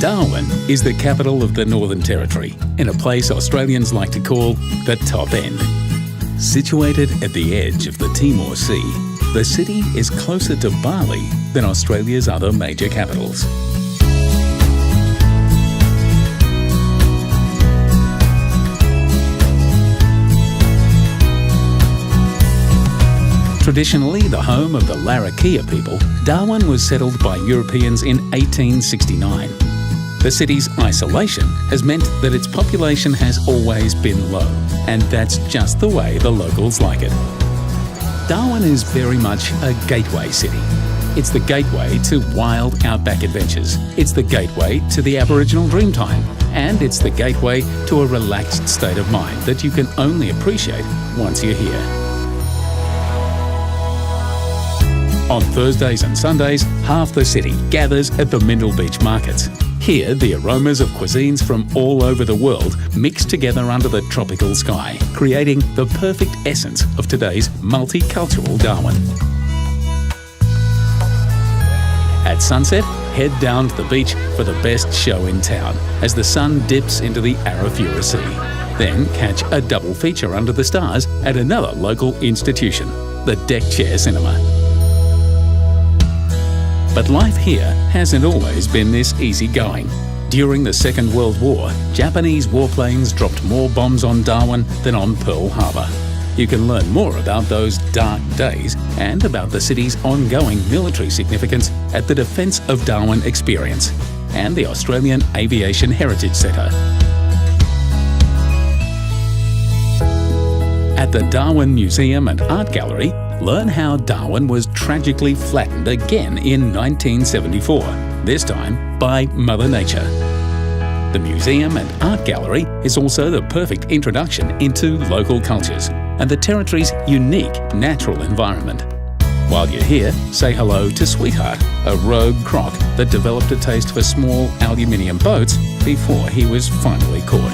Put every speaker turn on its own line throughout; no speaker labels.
Darwin is the capital of the Northern Territory, in a place Australians like to call the top end. Situated at the edge of the Timor Sea, the city is closer to Bali than Australia's other major capitals. Traditionally the home of the Larrakia people, Darwin was settled by Europeans in 1869. The city's isolation has meant that its population has always been low, and that's just the way the locals like it. Darwin is very much a gateway city. It's the gateway to wild outback adventures. It's the gateway to the Aboriginal Dreamtime. And it's the gateway to a relaxed state of mind that you can only appreciate once you're here. On Thursdays and Sundays, half the city gathers at the Mindil Beach markets. Here, the aromas of cuisines from all over the world mix together under the tropical sky, creating the perfect essence of today's multicultural Darwin. At sunset, head down to the beach for the best show in town as the sun dips into the Arafura Sea. Then catch a double feature under the stars at another local institution, the Deck Chair Cinema. But life here hasn't always been this easygoing. During the Second World War, Japanese warplanes dropped more bombs on Darwin than on Pearl Harbor. You can learn more about those dark days and about the city's ongoing military significance at the Defence of Darwin Experience and the Australian Aviation Heritage Centre. At the Darwin Museum and Art Gallery, learn how Darwin was tragically flattened again in 1974, this time by Mother Nature. The museum and art gallery is also the perfect introduction into local cultures and the territory's unique natural environment. While you're here, say hello to Sweetheart, a rogue croc that developed a taste for small aluminium boats before he was finally caught.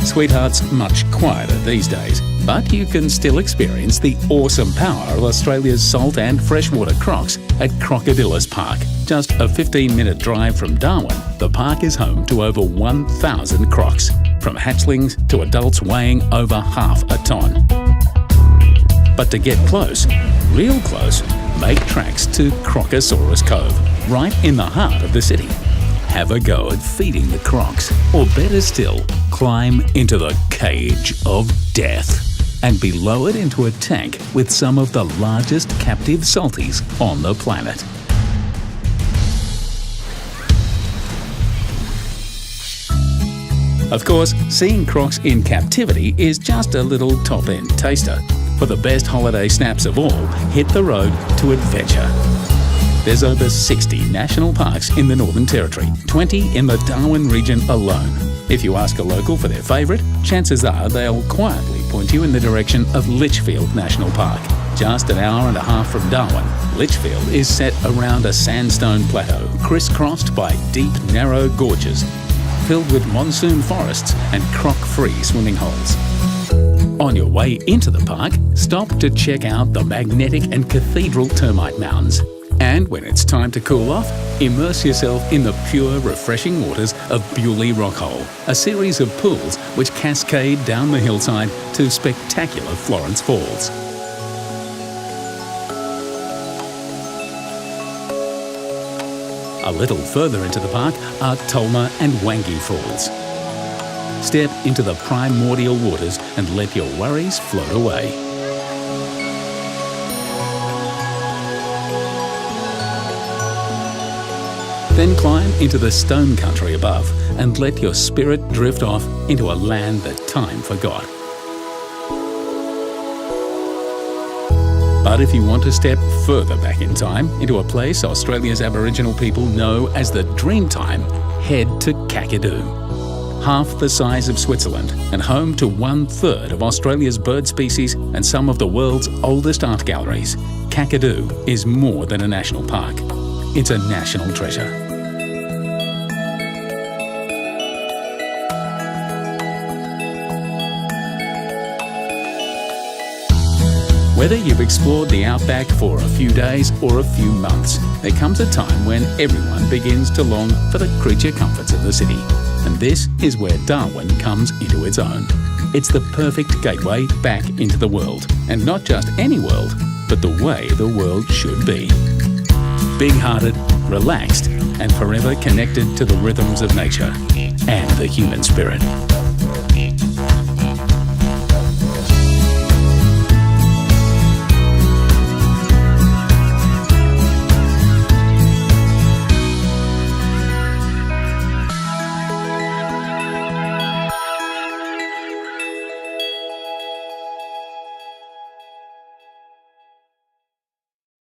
Sweetheart's much quieter these days, but you can still experience the awesome power of Australia's salt and freshwater crocs at Crocodilus Park. Just a 15-minute drive from Darwin, the park is home to over 1,000 crocs, from hatchlings to adults weighing over half a tonne. But to get close, real close, make tracks to Crocosaurus Cove, right in the heart of the city. Have a go at feeding the crocs, or better still, climb into the cage of death and be lowered into a tank with some of the largest captive salties on the planet. Of course, seeing crocs in captivity is just a little top-end taster. For the best holiday snaps of all, hit the road to adventure. There's over 60 national parks in the Northern Territory, 20 in the Darwin region alone. If you ask a local for their favourite, chances are they'll quietly point you in the direction of Litchfield National Park. Just an hour and a half from Darwin, Litchfield is set around a sandstone plateau, crisscrossed by deep, narrow gorges, filled with monsoon forests and croc-free swimming holes. On your way into the park, stop to check out the magnetic and cathedral termite mounds. And when it's time to cool off, immerse yourself in the pure, refreshing waters of Bewley Rockhole, a series of pools which cascade down the hillside to spectacular Florence Falls. A little further into the park are Tolma and Wangi Falls. Step into the primordial waters and let your worries float away. Then climb into the stone country above and let your spirit drift off into a land that time forgot. But if you want to step further back in time, into a place Australia's Aboriginal people know as the Dreamtime, head to Kakadu. Half the size of Switzerland and home to 1/3 of Australia's bird species and some of the world's oldest art galleries, Kakadu is more than a national park. It's a national treasure. Whether you've explored the outback for a few days or a few months, there comes a time when everyone begins to long for the creature comforts of the city. And this is where Darwin comes into its own. It's the perfect gateway back into the world. And not just any world, but the way the world should be. Big-hearted, relaxed, and forever connected to the rhythms of nature and the human spirit.